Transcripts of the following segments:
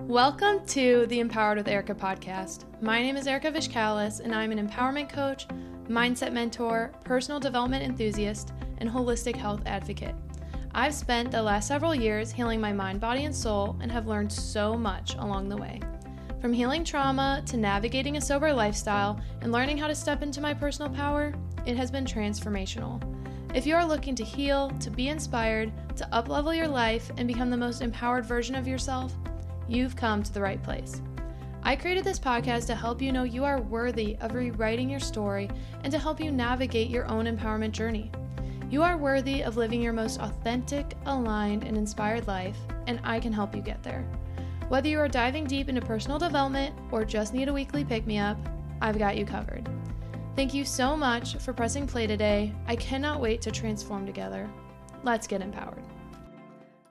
Welcome to the Empowered with Erika podcast. My name is Erika Vishkalis, and I'm an empowerment coach, mindset mentor, personal development enthusiast, and holistic health advocate. I've spent the last several years healing my mind, body, and soul, and have learned so much along the way. From healing trauma to navigating a sober lifestyle and learning how to step into my personal power, it has been transformational. If you are looking to heal, to be inspired, to uplevel your life, and become the most empowered version of yourself, you've come to the right place. I created this podcast to help you know you are worthy of rewriting your story and to help you navigate your own empowerment journey. You are worthy of living your most authentic, aligned, and inspired life, and I can help you get there. Whether you are diving deep into personal development or just need a weekly pick-me-up, I've got you covered. Thank you so much for pressing play today. I cannot wait to transform together. Let's get empowered.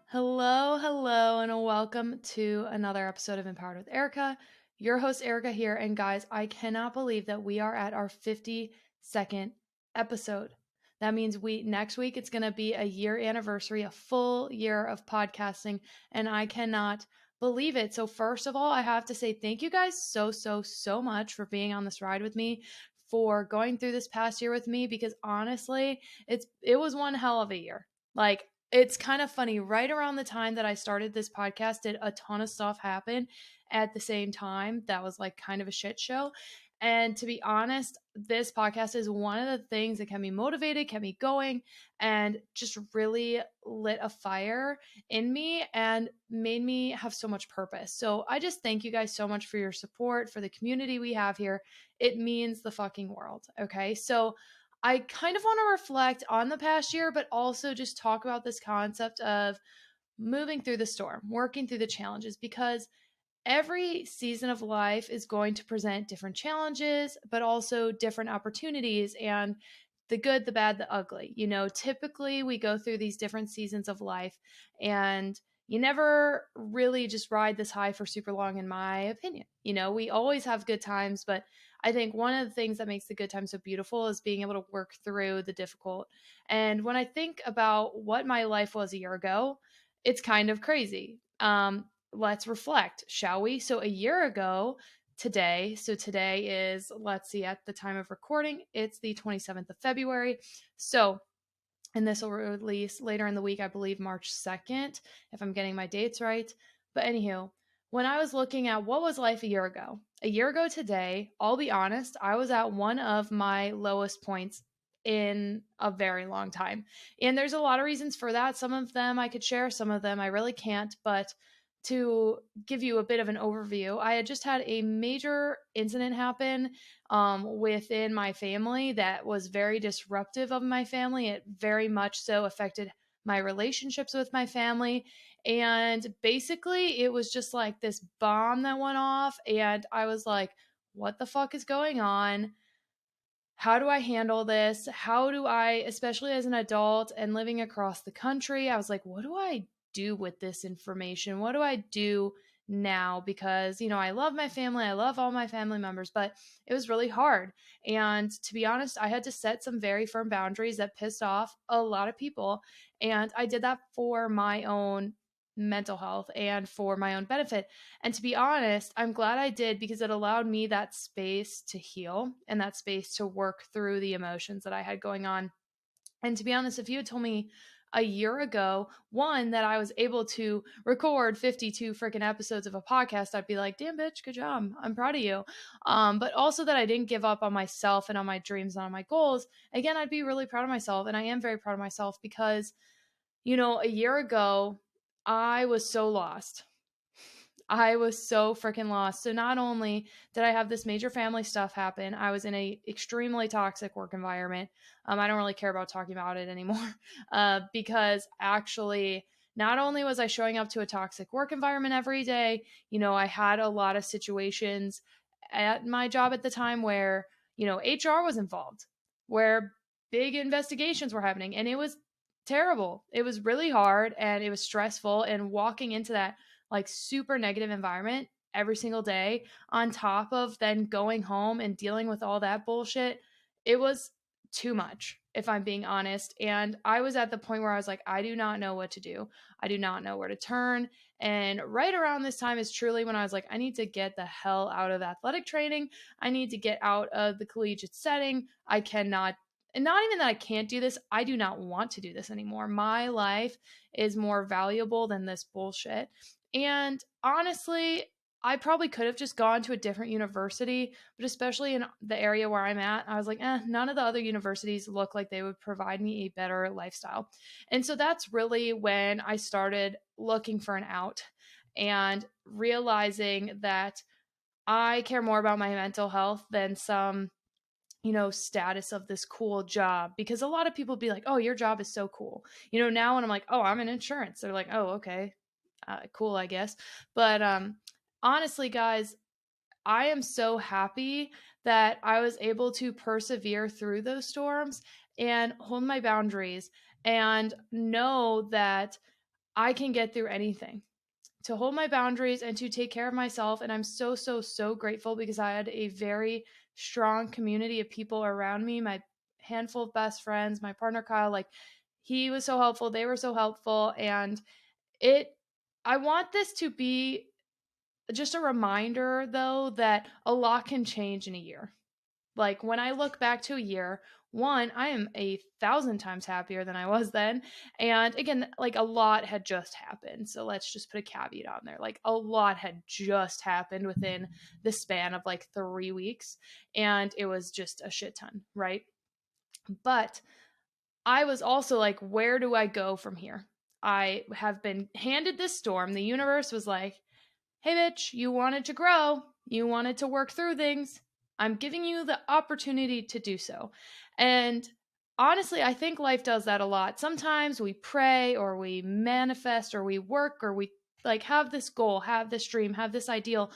Hello, and welcome to another episode of Empowered with Erika. Your host, Erika here. And guys, I cannot believe that we are at our 52nd episode. That means next week, it's going to be a year anniversary, a full year of podcasting, and I cannot believe it. So first of all, I have to say thank you guys so much for being on this ride with me, for going through this past year with me, because honestly, it was one hell of a year. It's kind of funny. Right around the time that I started this podcast, did a ton of stuff happen at the same time. That was like kind of a shit show. And to be honest, this podcast is one of the things that kept me motivated, kept me going, and just really lit a fire in me and made me have so much purpose. So I just thank you guys so much for your support, for the community we have here. It means the fucking world. Okay. So I kind of want to reflect on the past year, but also just talk about this concept of moving through the storm, working through the challenges, because every season of life is going to present different challenges, but also different opportunities, and the good, the bad, the ugly. Typically we go through these different seasons of life, and you never really just ride this high for super long, in my opinion. We always have good times, but I think one of the things that makes the good times so beautiful is being able to work through the difficult. And when I think about what my life was a year ago, it's kind of crazy. Let's reflect, shall we? So a year ago today is, let's see, at the time of recording, it's the 27th of February. So, and this will release later in the week, I believe March 2nd, if I'm getting my dates right. But anywho, when I was looking at what was life a year ago today, I'll be honest, I was at one of my lowest points in a very long time. And there's a lot of reasons for that. Some of them I could share, some of them I really can't. But to give you a bit of an overview, I had just had a major incident happen within my family that was very disruptive of my family. It very much so affected my relationships with my family. And basically, it was just like this bomb that went off. And I was like, what the fuck is going on? How do I handle this? How do I, especially as an adult and living across the country, I was like, what do I do with this information? What do I do now? Because, I love my family. I love all my family members, but it was really hard. And to be honest, I had to set some very firm boundaries that pissed off a lot of people. And I did that for my own mental health and for my own benefit. And to be honest, I'm glad I did, because it allowed me that space to heal and that space to work through the emotions that I had going on. And to be honest, if you had told me a year ago, one, that I was able to record 52 freaking episodes of a podcast, I'd be like, damn bitch, good job. I'm proud of you. But also that I didn't give up on myself and on my dreams and on my goals. Again, I'd be really proud of myself. And I am very proud of myself because, a year ago, I was so lost. I was so freaking lost. So not only did I have this major family stuff happen, I was in a extremely toxic work environment. I don't really care about talking about it anymore because actually, not only was I showing up to a toxic work environment every day, I had a lot of situations at my job at the time where, HR was involved, where big investigations were happening, and it was terrible. It was really hard and it was stressful, and walking into that like super negative environment every single day, on top of then going home and dealing with all that bullshit, it was too much, if I'm being honest. And I was at the point where I was like, I do not know what to do. I do not know where to turn. And right around this time is truly when I was like, I need to get the hell out of athletic training. I need to get out of the collegiate setting. I cannot, and not even that I can't do this, I do not want to do this anymore. My life is more valuable than this bullshit. And honestly, I probably could have just gone to a different university, but especially in the area where I'm at, I was like, none of the other universities look like they would provide me a better lifestyle. And so that's really when I started looking for an out and realizing that I care more about my mental health than some, status of this cool job. Because a lot of people be like, oh, your job is so cool. Now when I'm like, oh, I'm in insurance, they're like, oh, okay, cool, I guess. But honestly, guys, I am so happy that I was able to persevere through those storms and hold my boundaries and know that I can get through anything. To hold my boundaries and to take care of myself. And I'm so, so, so grateful because I had a very strong community of people around me, my handful of best friends, my partner Kyle, like he was so helpful. They were so helpful. And I want this to be just a reminder, though, that a lot can change in a year. Like when I look back to a year, one, I am 1,000 times happier than I was then. And again, like a lot had just happened. So let's just put a caveat on there. Like a lot had just happened within the span of like 3 weeks. And it was just a shit ton, right? But I was also like, where do I go from here? I have been handed this storm. The universe was like, hey, bitch, you wanted to grow. You wanted to work through things. I'm giving you the opportunity to do so. And honestly, I think life does that a lot. Sometimes we pray or we manifest or we work or we like have this goal, have this dream, have this ideal.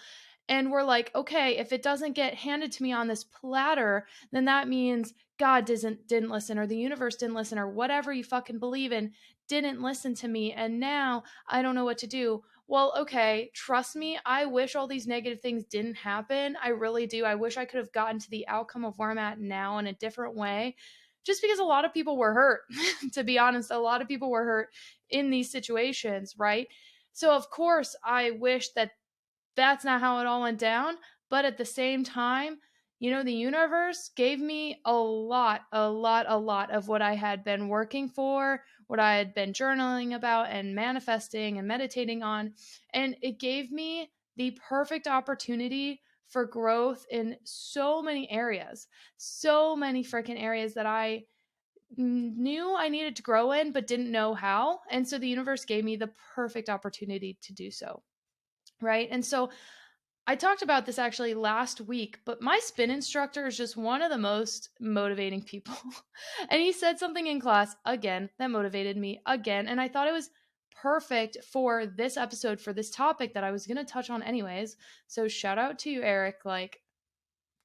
And we're like, okay, if it doesn't get handed to me on this platter, then that means God didn't listen, or the universe didn't listen, or whatever you fucking believe in didn't listen to me. And now I don't know what to do. Well, okay, trust me, I wish all these negative things didn't happen. I really do. I wish I could have gotten to the outcome of where I'm at now in a different way. Just because a lot of people were hurt, to be honest, a lot of people were hurt in these situations, right? So, of course, I wish that that's not how it all went down. But at the same time, the universe gave me a lot of what I had been working for, what I had been journaling about and manifesting and meditating on. And it gave me the perfect opportunity for growth in so many areas, so many freaking areas that I knew I needed to grow in, but didn't know how. And so the universe gave me the perfect opportunity to do so. Right. And so I talked about this actually last week, but my spin instructor is just one of the most motivating people. And he said something in class again that motivated me again. And I thought it was perfect for this episode, for this topic that I was going to touch on anyways. So shout out to you, Eric. Like,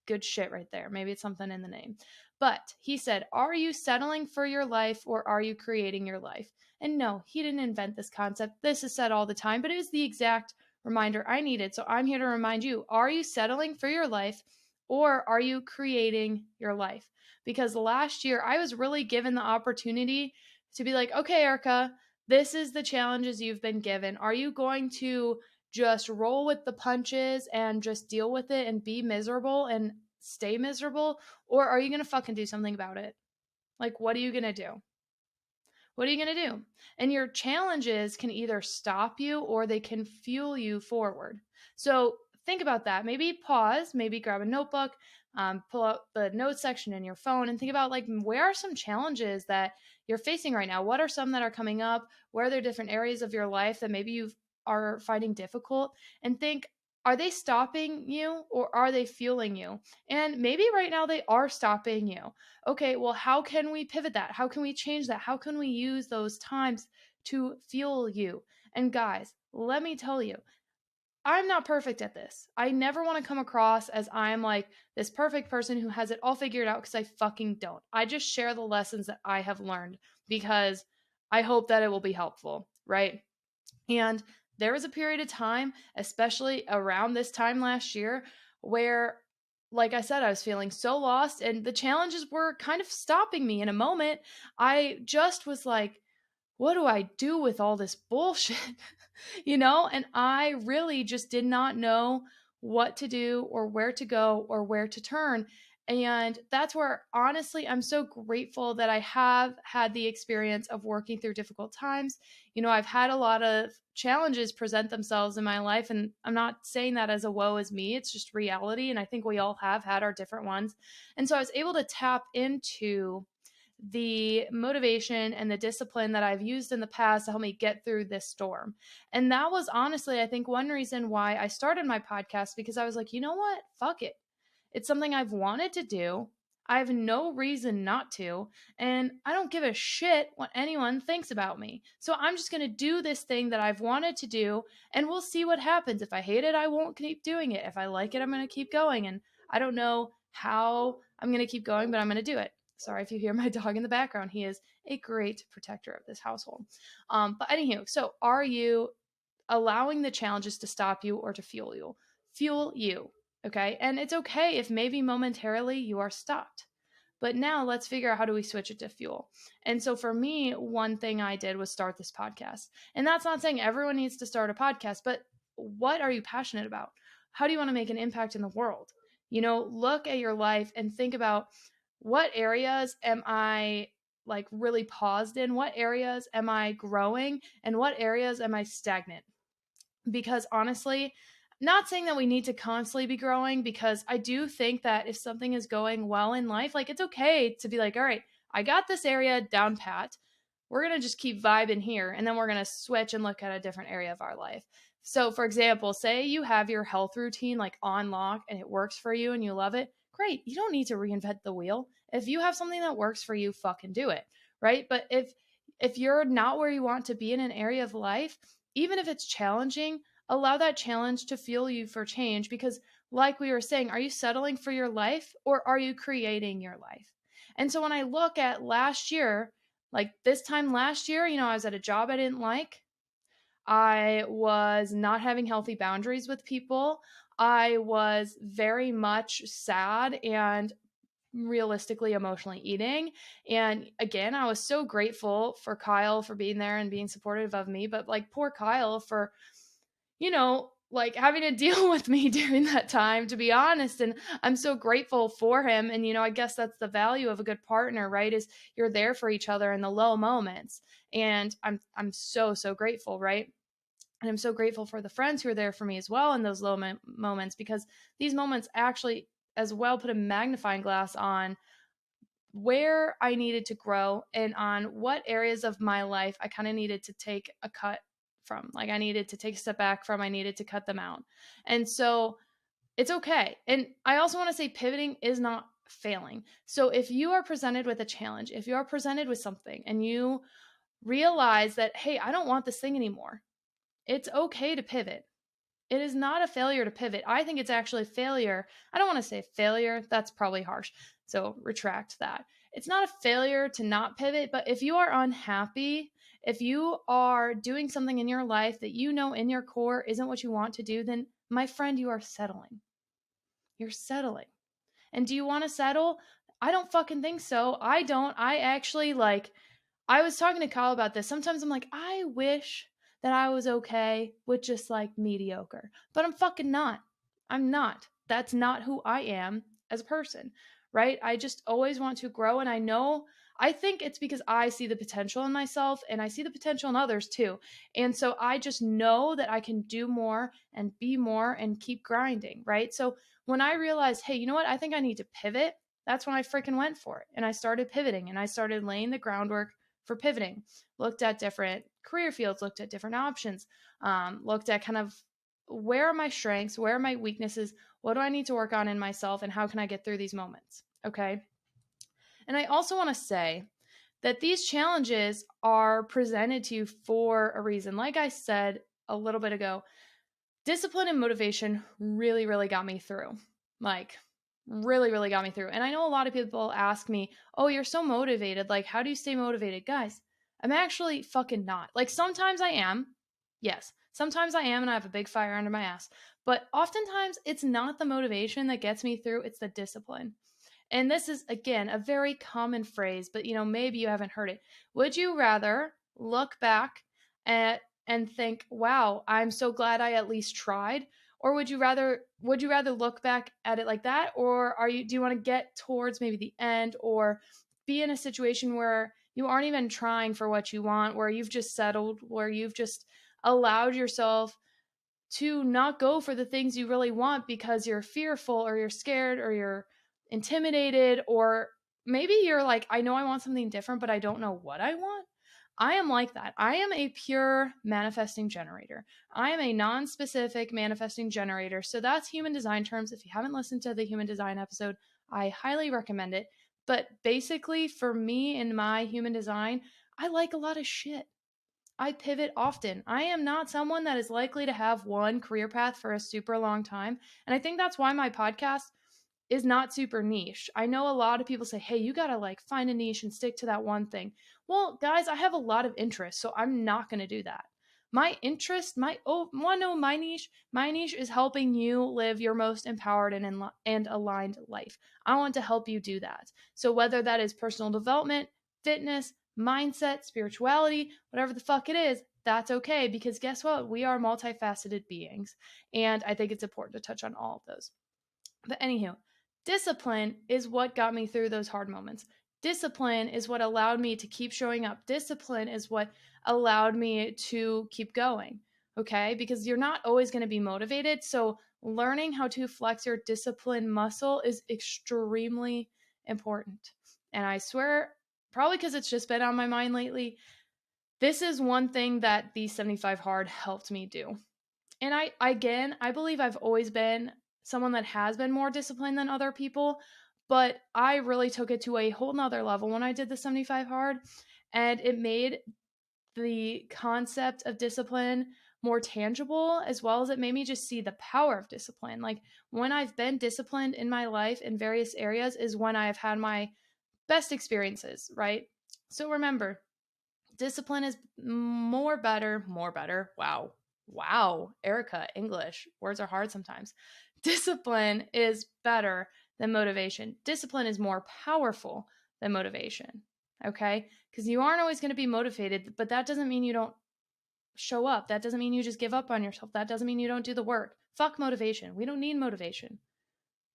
good shit right there. Maybe it's something in the name. But he said, are you settling for your life or are you creating your life? And no, he didn't invent this concept. This is said all the time, but it was the exact reminder I needed. So I'm here to remind you, are you settling for your life or are you creating your life? Because last year I was really given the opportunity to be like, okay, Erica, this is the challenges you've been given. Are you going to just roll with the punches and just deal with it and be miserable and stay miserable? Or are you going to fucking do something about it? Like, what are you going to do? What are you going to do? And your challenges can either stop you or they can fuel you forward. So think about that. Maybe pause, maybe grab a notebook, pull out the notes section in your phone and think about like, where are some challenges that you're facing right now? What are some that are coming up? Where are there different areas of your life that maybe you are finding difficult? And think, are they stopping you or are they fueling you? And maybe right now they are stopping you. Okay, well, how can we pivot that? How can we change that? How can we use those times to fuel you? And guys, let me tell you, I'm not perfect at this. I never want to come across as I'm like this perfect person who has it all figured out because I fucking don't. I just share the lessons that I have learned because I hope that it will be helpful, right? And there was a period of time, especially around this time last year, where like I said, I was feeling so lost and the challenges were kind of stopping me in a moment. I just was like, what do I do with all this bullshit? And I really just did not know what to do or where to go or where to turn. And that's where, honestly, I'm so grateful that I have had the experience of working through difficult times. I've had a lot of challenges present themselves in my life, and I'm not saying that as a woe is me. It's just reality. And I think we all have had our different ones. And so I was able to tap into the motivation and the discipline that I've used in the past to help me get through this storm. And that was honestly, I think, one reason why I started my podcast, because I was like, you know what? Fuck it. It's something I've wanted to do. I have no reason not to. And I don't give a shit what anyone thinks about me. So I'm just going to do this thing that I've wanted to do, and we'll see what happens. If I hate it, I won't keep doing it. If I like it, I'm going to keep going. And I don't know how I'm going to keep going, but I'm going to do it. Sorry if you hear my dog in the background. He is a great protector of this household. But anywho, so are you allowing the challenges to stop you or to fuel you? Fuel you. Okay. And it's okay if maybe momentarily you are stopped. But now let's figure out, how do we switch it to fuel? And so for me, one thing I did was start this podcast. And that's not saying everyone needs to start a podcast, but what are you passionate about? How do you want to make an impact in the world? Look at your life and think about, what areas am I like really paused in? What areas am I growing? And what areas am I stagnant? Because honestly, not saying that we need to constantly be growing, because I do think that if something is going well in life, like, it's okay to be like, all right, I got this area down pat. We're going to just keep vibing here, and then we're going to switch and look at a different area of our life. So, for example, say you have your health routine like on lock and it works for you and you love it. Great. You don't need to reinvent the wheel. If you have something that works for you, fucking do it. Right? But if you're not where you want to be in an area of life, even if it's challenging, allow that challenge to fuel you for change. Because, like we were saying, are you settling for your life or are you creating your life? And so when I look at last year, like this time last year, I was at a job I didn't like. I was not having healthy boundaries with people. I was very much sad and realistically emotionally eating. And again, I was so grateful for Kyle for being there and being supportive of me. But like, poor Kyle for, like, having to deal with me during that time, to be honest. And I'm so grateful for him. And, I guess that's the value of a good partner, right? Is you're there for each other in the low moments. And I'm so, so grateful, right? And I'm so grateful for the friends who are there for me as well in those low moments, because these moments actually as well put a magnifying glass on where I needed to grow and on what areas of my life I kind of needed to take a cut from. Like, I needed to take a step back from, I needed to cut them out. And so it's okay. And I also want to say, pivoting is not failing. So if you are presented with a challenge, if you are presented with something and you realize that, hey, I don't want this thing anymore, it's okay to pivot. It is not a failure to pivot. I think it's actually failure. I don't want to say failure. That's probably harsh. So retract that. It's not a failure to not pivot, but if you are unhappy, if you are doing something in your life that in your core isn't what you want to do, then my friend, you are settling. You're settling. And do you want to settle? I don't fucking think so. I don't. I actually I was talking to Kyle about this. Sometimes I'm like, I wish that I was okay with just like mediocre, but I'm fucking not. I'm not. That's not who I am as a person, right? I just always want to grow. And I think it's because I see the potential in myself and I see the potential in others too. And so I just know that I can do more and be more and keep grinding, right? So when I realized, hey, you know what? I think I need to pivot. That's when I freaking went for it. And I started pivoting and I started laying the groundwork for pivoting. Looked at different career fields, looked at different options, looked at kind of, where are my strengths, where are my weaknesses, what do I need to work on in myself, and how can I get through these moments? Okay. And I also want to say that these challenges are presented to you for a reason. Like I said a little bit ago, discipline and motivation really, really got me through. Like, really, really got me through. And I know a lot of people ask me, oh, you're so motivated. Like, how do you stay motivated? Guys, I'm actually fucking not. Like, sometimes I am. Yes. Sometimes I am and I have a big fire under my ass. But oftentimes it's not the motivation that gets me through, it's the discipline. And this is, again, a very common phrase, but maybe you haven't heard it. Would you rather look back and think, wow, I'm so glad I at least tried? Or would you rather look back at it like that? Or do you want to get towards maybe the end, or be in a situation where you aren't even trying for what you want, where you've just settled, where you've just allowed yourself to not go for the things you really want because you're fearful or you're scared or you're intimidated, or maybe you're like, I know I want something different, but I don't know what I want. I am like that. I am a pure manifesting generator. I am a non-specific manifesting generator. So that's human design terms. If you haven't listened to the human design episode, I highly recommend it. But basically, for me in my human design, I like a lot of shit. I pivot often. I am not someone that is likely to have one career path for a super long time. And I think that's why my podcast is not super niche. I know a lot of people say, hey, you got to like find a niche and stick to that one thing. Well, guys, I have a lot of interests, so I'm not going to do that. My interest, my niche? My niche is helping you live your most empowered and aligned life. I want to help you do that. So whether that is personal development, fitness, mindset, spirituality, whatever the fuck it is, that's okay, because guess what? We are multifaceted beings. And I think it's important to touch on all of those. But anywho, discipline is what got me through those hard moments. Discipline is what allowed me to keep showing up. Discipline is what allowed me to keep going. Okay? Because you're not always going to be motivated. So learning how to flex your discipline muscle is extremely important. And I swear, probably because it's just been on my mind lately, this is one thing that the 75 hard helped me do. And I believe I've always been someone that has been more disciplined than other people, but I really took it to a whole nother level when I did the 75 hard, and it made the concept of discipline more tangible, as well as it made me just see the power of discipline. Like, when I've been disciplined in my life in various areas is when I've had my best experiences, right? So remember, discipline is more better. Wow. Wow. Erika, English. Words are hard sometimes. Discipline is better than motivation. Discipline is more powerful than motivation. Okay? Because you aren't always going to be motivated, but that doesn't mean you don't show up. That doesn't mean you just give up on yourself. That doesn't mean you don't do the work. Fuck motivation. We don't need motivation.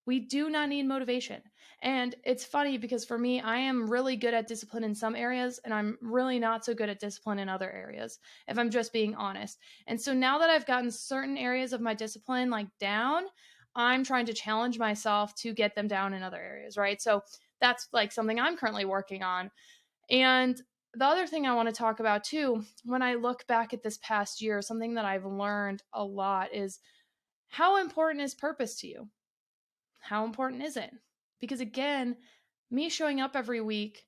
We do not need motivation. And it's funny because for me, I am really good at discipline in some areas, and I'm really not so good at discipline in other areas, if I'm just being honest. And so now that I've gotten certain areas of my discipline like down, I'm trying to challenge myself to get them down in other areas, right? So that's like something I'm currently working on. And the other thing I want to talk about too, when I look back at this past year, something that I've learned a lot is, how important is purpose to you? How important is it? Because again, me showing up every week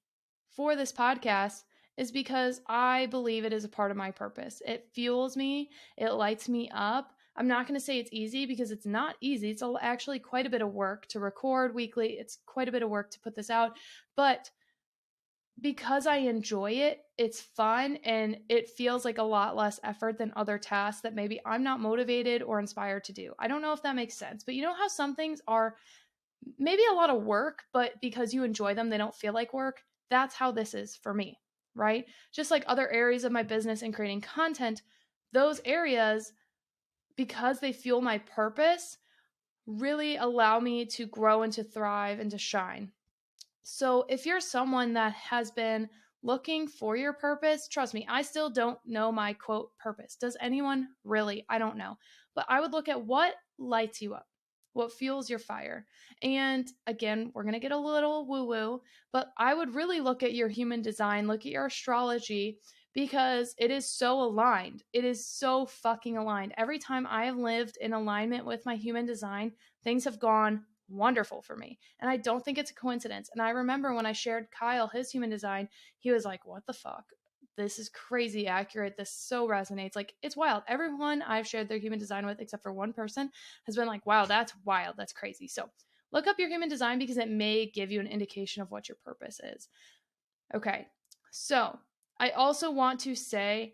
for this podcast is because I believe it is a part of my purpose. It fuels me, it lights me up. I'm not going to say it's easy, because it's not easy. It's actually quite a bit of work to record weekly. It's quite a bit of work to put this out. But because I enjoy it, it's fun, and it feels like a lot less effort than other tasks that maybe I'm not motivated or inspired to do. I don't know if that makes sense, but you know how some things are maybe a lot of work, but because you enjoy them, they don't feel like work? That's how this is for me, right? Just like other areas of my business and creating content, those areas, because they fuel my purpose, really allow me to grow and to thrive and to shine. So if you're someone that has been looking for your purpose, trust me, I still don't know my quote purpose. Does anyone really? I don't know. But I would look at what lights you up, what fuels your fire. And again, we're going to get a little woo woo, but I would really look at your human design, look at your astrology, because it is so aligned. It is so fucking aligned. Every time I have lived in alignment with my human design, things have gone wonderful for me. And I don't think it's a coincidence. And I remember when I shared Kyle his human design, he was like, what the fuck? This is crazy accurate. This so resonates. Like, it's wild. Everyone I've shared their human design with, except for one person, has been like, wow, that's wild. That's crazy. So look up your human design, because it may give you an indication of what your purpose is. Okay. So I also want to say,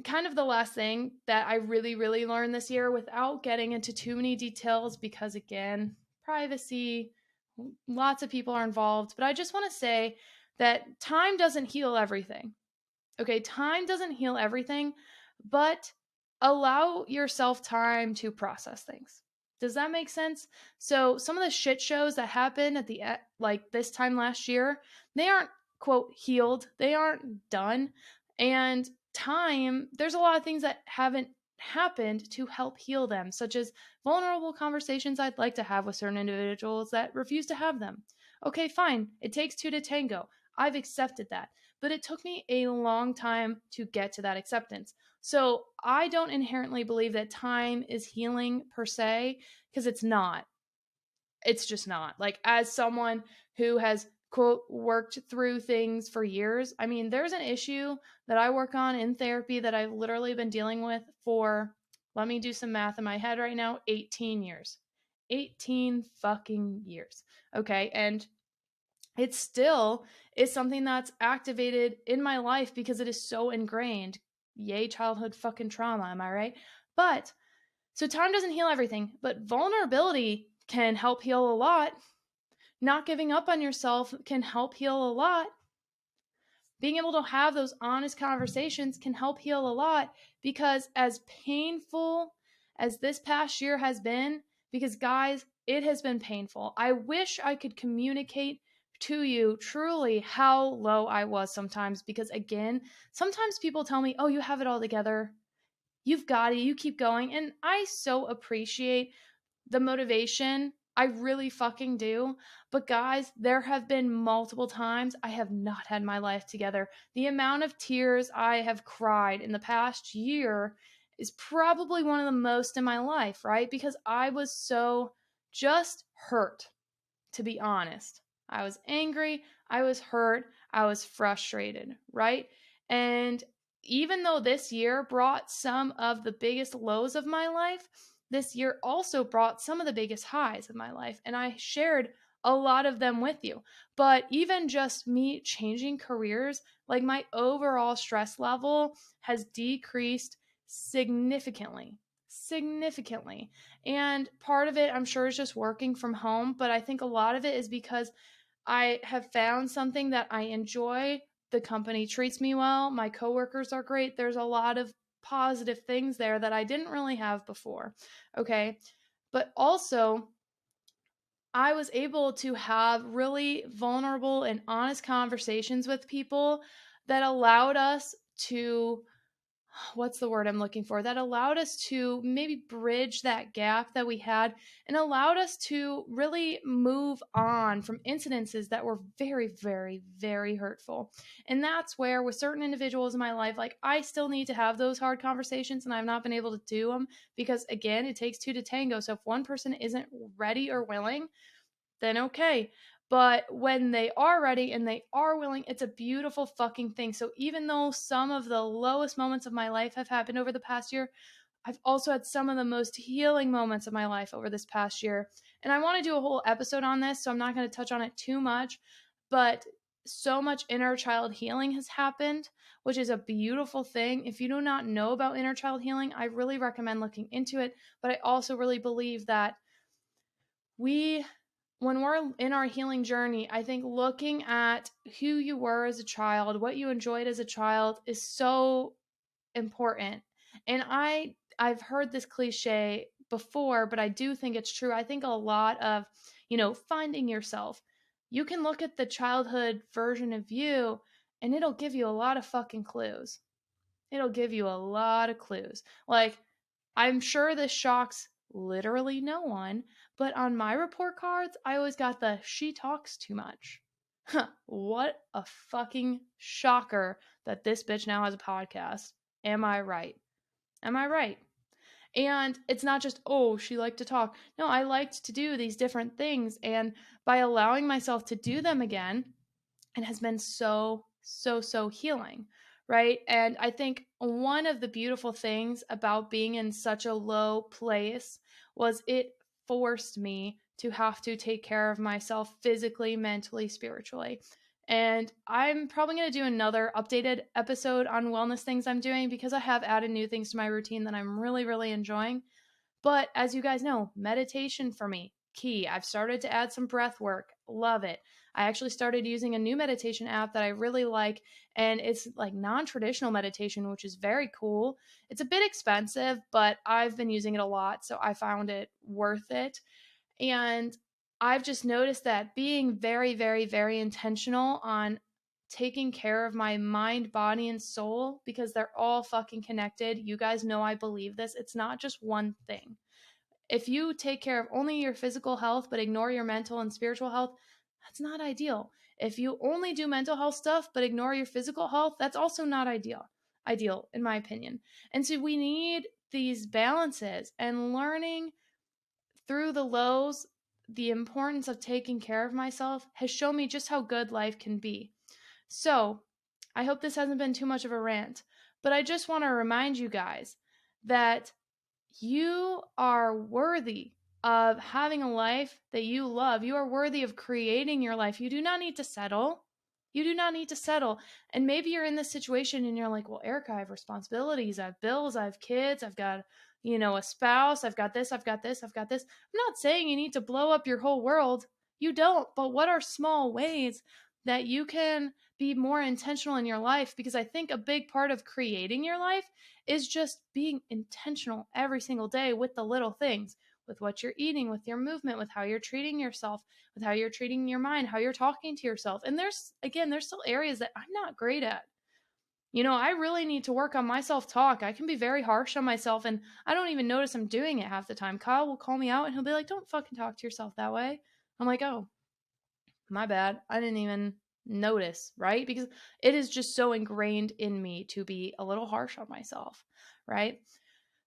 kind of the last thing that I really, really learned this year without getting into too many details, because again, privacy, lots of people are involved, but I just want to say that time doesn't heal everything. Okay, time doesn't heal everything, but allow yourself time to process things. Does that make sense? So some of the shit shows that happened at the like this time last year, they aren't quote healed. They aren't done. And time, there's a lot of things that haven't happened to help heal them, such as vulnerable conversations I'd like to have with certain individuals that refuse to have them. Okay, fine. It takes two to tango. I've accepted that, but it took me a long time to get to that acceptance. So I don't inherently believe that time is healing per se, because it's not. It's just not. Like, as someone who has, quote, worked through things for years, I mean, there's an issue that I work on in therapy that I've literally been dealing with for, let me do some math in my head right now, 18 years. 18 fucking years. Okay. And it still is something that's activated in my life because it is so ingrained. Yay, childhood fucking trauma, am I right? But so time doesn't heal everything, but vulnerability can help heal a lot. Not giving up on yourself can help heal a lot. Being able to have those honest conversations can help heal a lot, because as painful as this past year has been, because guys, it has been painful. I wish I could communicate to you truly how low I was sometimes, because again, sometimes people tell me, "Oh, you have it all together. You've got it. You keep going." And I so appreciate the motivation. I really fucking do. But guys, there have been multiple times I have not had my life together. The amount of tears I have cried in the past year is probably one of the most in my life, right? Because I was so just hurt, to be honest. I was angry, I was hurt, I was frustrated, right? And even though this year brought some of the biggest lows of my life, this year also brought some of the biggest highs of my life. And I shared a lot of them with you. But even just me changing careers, like, my overall stress level has decreased significantly. Significantly. And part of it, I'm sure, is just working from home, but I think a lot of it is because I have found something that I enjoy. The company treats me well. My coworkers are great. There's a lot of positive things there that I didn't really have before. Okay. But also, I was able to have really vulnerable and honest conversations with people that allowed us to, what's the word I'm looking for? That allowed us to maybe bridge that gap that we had, and allowed us to really move on from incidences that were very, very, very hurtful. And that's where, with certain individuals in my life, like, I still need to have those hard conversations, and I've not been able to do them because, again, it takes two to tango. So if one person isn't ready or willing, then okay. But when they are ready and they are willing, it's a beautiful fucking thing. So even though some of the lowest moments of my life have happened over the past year, I've also had some of the most healing moments of my life over this past year. And I want to do a whole episode on this, so I'm not going to touch on it too much. But so much inner child healing has happened, which is a beautiful thing. If you do not know about inner child healing, I really recommend looking into it. But I also really believe that we, when we're in our healing journey, I think looking at who you were as a child, what you enjoyed as a child, is so important. And I've heard this cliche before, but I do think it's true. I think a lot of, finding yourself, you can look at the childhood version of you and it'll give you a lot of fucking clues. It'll give you a lot of clues. Like, I'm sure this shocks literally no one, but on my report cards, I always got the "she talks too much." What a fucking shocker that this bitch now has a podcast. Am I right? Am I right? And it's not just, "Oh, she liked to talk." No, I liked to do these different things. And by allowing myself to do them again, it has been so, so, so healing, right? And I think one of the beautiful things about being in such a low place was it forced me to have to take care of myself physically, mentally, spiritually. And I'm probably going to do another updated episode on wellness things I'm doing because I have added new things to my routine that I'm really, really enjoying. But as you guys know, meditation for me, key. I've started to add some breath work. Love it. I actually started using a new meditation app that I really like, and it's like non-traditional meditation, which is very cool. It's a bit expensive, but I've been using it a lot, so I found it worth it. And I've just noticed that being very, very, very intentional on taking care of my mind, body, and soul, because they're all fucking connected. You guys know I believe this. It's not just one thing. If you take care of only your physical health but ignore your mental and spiritual health, that's not ideal. If you only do mental health stuff but ignore your physical health, that's also not ideal in my opinion. And so we need these balances, and learning through the lows the importance of taking care of myself has shown me just how good life can be. So, I hope this hasn't been too much of a rant, but I just want to remind you guys that you are worthy of having a life that you love. You are worthy of creating your life. You do not need to settle. You do not need to settle. And maybe you're in this situation and you're like, well, Erika, I have responsibilities. I have bills. I have kids. I've got, a spouse. I've got this. I've got this. I've got this. I'm not saying you need to blow up your whole world. You don't. But what are small ways that you can be more intentional in your life? Because I think a big part of creating your life is just being intentional every single day with the little things, with what you're eating, with your movement, with how you're treating yourself, with how you're treating your mind, how you're talking to yourself. And there's still areas that I'm not great at. I really need to work on my self talk. I can be very harsh on myself and I don't even notice I'm doing it half the time. Kyle will call me out and he'll be like, don't fucking talk to yourself that way. I'm like, oh, my bad. I didn't even notice, right? Because it is just so ingrained in me to be a little harsh on myself, right?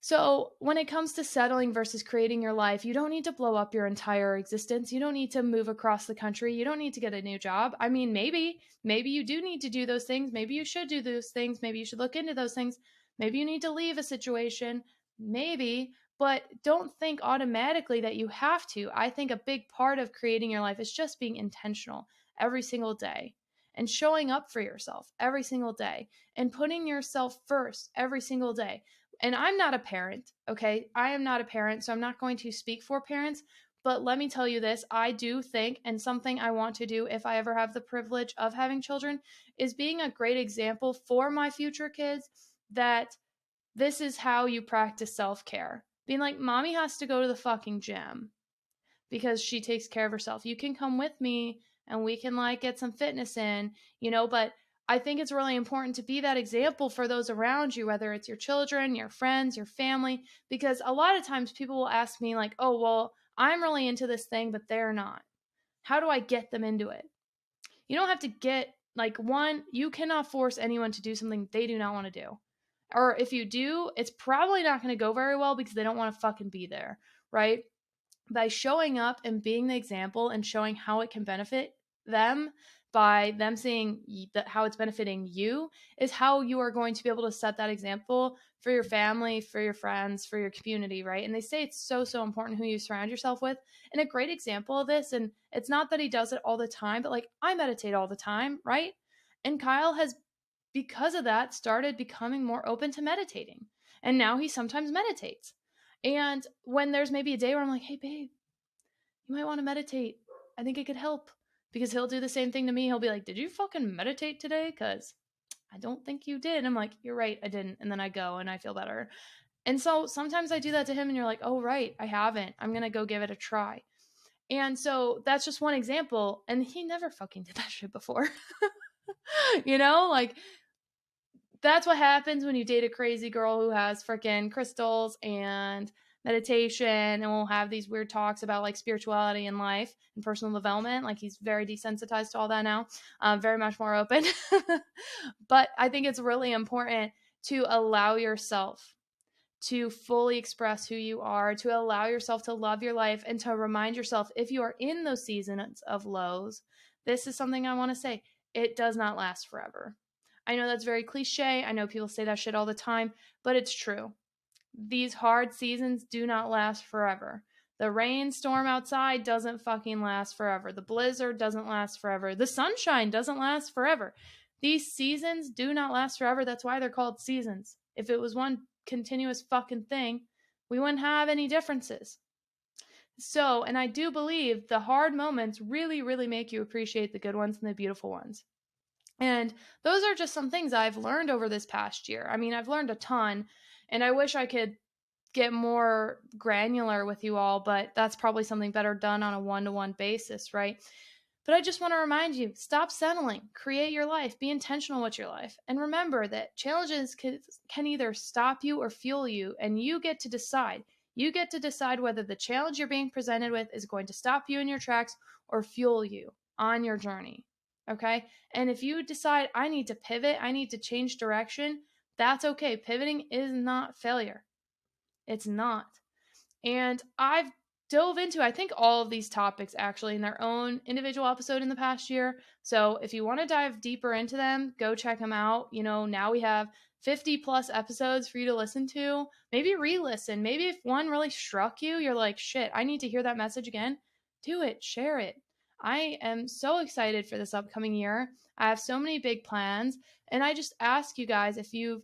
So, when it comes to settling versus creating your life, you don't need to blow up your entire existence. You don't need to move across the country. You don't need to get a new job. I mean, maybe you do need to do those things. Maybe you should do those things. Maybe you should look into those things. Maybe you need to leave a situation. Maybe, but don't think automatically that you have to. I think a big part of creating your life is just being intentional every single day and showing up for yourself every single day and putting yourself first every single day. And I'm not a parent, okay? I am not a parent, so I'm not going to speak for parents. But let me tell you this, I do think, and something I want to do if I ever have the privilege of having children, is being a great example for my future kids that this is how you practice self care. Being like, mommy has to go to the fucking gym because she takes care of herself. You can come with me and we can like get some fitness in, but I think it's really important to be that example for those around you, whether it's your children, your friends, your family, because a lot of times people will ask me like, oh, well, I'm really into this thing, but they're not. How do I get them into it? You don't have to get like one, you cannot force anyone to do something they do not want to do. Or if you do, it's probably not going to go very well because they don't want to fucking be there, right? By showing up and being the example and showing how it can benefit them by them seeing how it's benefiting you is how you are going to be able to set that example for your family, for your friends, for your community, right? And they say it's so, so important who you surround yourself with. And a great example of this, and it's not that he does it all the time, but like I meditate all the time, right? And Kyle has, because of that, started becoming more open to meditating. And now he sometimes meditates. And when there's maybe a day where I'm like, hey, babe, you might want to meditate. I think it could help. Because he'll do the same thing to me. He'll be like, did you fucking meditate today? Because I don't think you did. I'm like, you're right, I didn't. And then I go and I feel better. And so sometimes I do that to him and you're like, oh, right, I haven't. I'm going to go give it a try. And so that's just one example. And he never fucking did that shit before. Like that's what happens when you date a crazy girl who has freaking crystals and meditation and will have these weird talks about like spirituality and life and personal development. Like he's very desensitized to all that now, very much more open. But I think it's really important to allow yourself to fully express who you are, to allow yourself to love your life, and to remind yourself if you are in those seasons of lows, this is something I want to say. It does not last forever. I know that's very cliche. I know people say that shit all the time, but it's true. These hard seasons do not last forever. The rainstorm outside doesn't fucking last forever. The blizzard doesn't last forever. The sunshine doesn't last forever. These seasons do not last forever. That's why they're called seasons. If it was one continuous fucking thing, we wouldn't have any differences. So, and I do believe the hard moments really, really make you appreciate the good ones and the beautiful ones. And those are just some things I've learned over this past year. I mean, I've learned a ton, and I wish I could get more granular with you all, but that's probably something better done on a one-to-one basis, right? But I just want to remind you, stop settling, create your life, be intentional with your life. And remember that challenges can either stop you or fuel you, and you get to decide. You get to decide whether the challenge you're being presented with is going to stop you in your tracks or fuel you on your journey. Okay? And if you decide, I need to pivot, I need to change direction, that's okay. Pivoting is not failure. It's not. And I've dove into, I think, all of these topics actually in their own individual episode in the past year. So if you want to dive deeper into them, go check them out. You know, now we have 50 plus episodes for you to listen to. Maybe re-listen. Maybe if one really struck you, you're like, shit, I need to hear that message again. Do it. Share it. I am so excited for this upcoming year. I have so many big plans. And I just ask you guys, if you're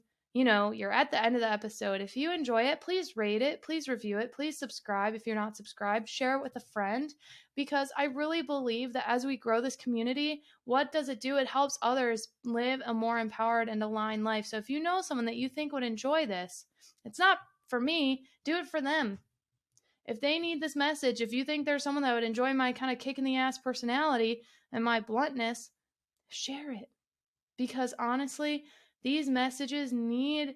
at the end of the episode, if you enjoy it, please rate it, please review it, please subscribe if you're not subscribed, share it with a friend, because I really believe that as we grow this community, what does it do? It helps others live a more empowered and aligned life. So if you know someone that you think would enjoy this, it's not for me, do it for them. If they need this message, if you think there's someone that would enjoy my kind of kick in the ass personality and my bluntness, share it. Because honestly, these messages need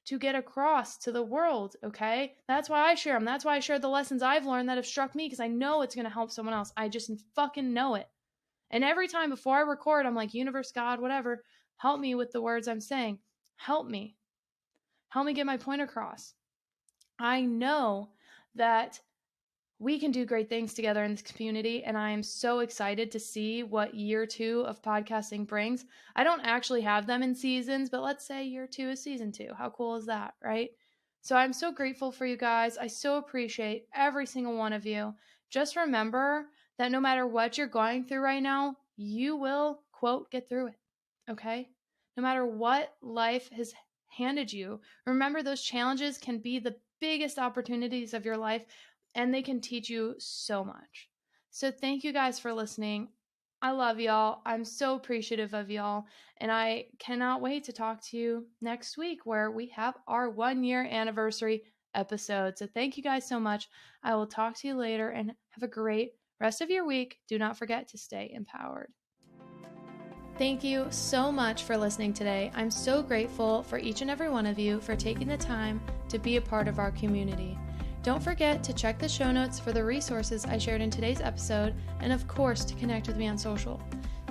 to get across to the world, okay? That's why I share them. That's why I share the lessons I've learned that have struck me, because I know it's going to help someone else. I just fucking know it. And every time before I record, I'm like, universe, God, whatever, help me with the words I'm saying. Help me. Help me get my point across. I know that we can do great things together in this community, and I am so excited to see what year 2 of podcasting brings. I don't actually have them in seasons, but let's say year 2 is season 2. How cool is that, right? So I'm so grateful for you guys. I so appreciate every single one of you. Just remember that no matter what you're going through right now, you will, quote, get through it, okay? No matter what life has handed you, remember those challenges can be the biggest opportunities of your life, and they can teach you so much. So thank you guys for listening. I love y'all. I'm so appreciative of y'all. And I cannot wait to talk to you next week, where we have our 1-year anniversary episode. So thank you guys so much. I will talk to you later, and have a great rest of your week. Do not forget to stay empowered. Thank you so much for listening today. I'm so grateful for each and every one of you for taking the time to be a part of our community. Don't forget to check the show notes for the resources I shared in today's episode, and of course to connect with me on social.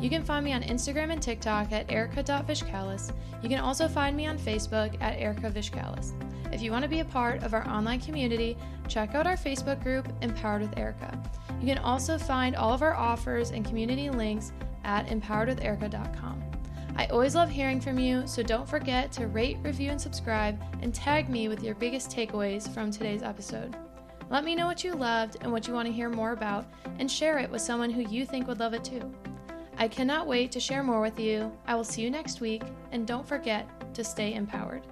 You can find me on Instagram and TikTok at erika.vishkalis. You can also find me on Facebook at erikavishkalis. If you want to be a part of our online community, check out our Facebook group, Empowered with Erika. You can also find all of our offers and community links at empoweredwitherika.com. I always love hearing from you, so don't forget to rate, review, and subscribe, and tag me with your biggest takeaways from today's episode. Let me know what you loved and what you want to hear more about, and share it with someone who you think would love it too. I cannot wait to share more with you. I will see you next week, and don't forget to stay empowered.